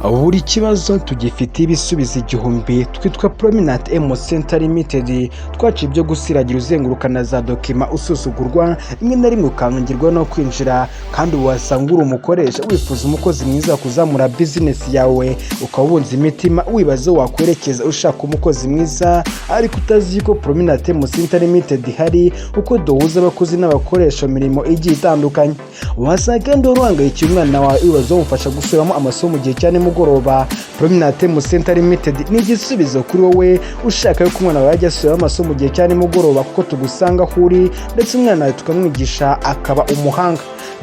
buri kibazo tugifite ibisubizo igihumbi. Twitwa Prominent M Center Limited, twaciye ibyo gusiragira uzengurukana za dokima ususugurwa, rimwe na rimwe ukangirwa no kwinjira, kandi wasanga uri umukoresha wifuza umukozi mwiza kuzamura business yawe, ukabunza imitima wibaza wakwerekeza ushaka umukozi mwiza, ariko utazi ko Prominent M Center Limited hari uko duhuza abakozi n'abakoresha mirimo igiye itandukanye. Wasanga kandi uruhangayikiye umwana wawe wibaza umufasha gusubiramo amasomo mu gihe cyane mugoroba. Prominent M Center Limited ni igisubizo kuri wowe ushaka yo kumwana wawe ajya asubiramo amasomo mu gihe cyane mugoroba, kuko tugusanga aho uri ndetse umwana wawe tukamwigisha akaba umuhanga.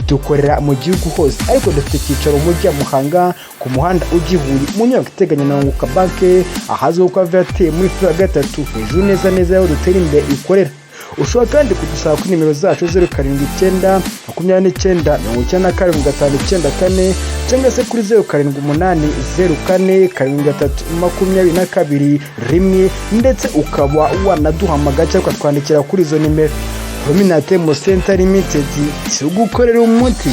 Dukorera mu gihugu hose, ariko dufite icyicaro mu mujyi wa Muhanga ku muhanda ugihuye mu nyubako iteganya na Unguka banke ahazwi kwa VAT muri fura gatatu, hejuru neza neza aho dutera imbere ikorera. Ushobora kandi kudusaba kuri nimero zacu 079 29 94 cyangwa se kuri 078 04 43 22 ndetse ukaba wanaduhamagara cyangwa twandikira kuri izo nimero. Prominent M Center Limited, tugukorera umuti.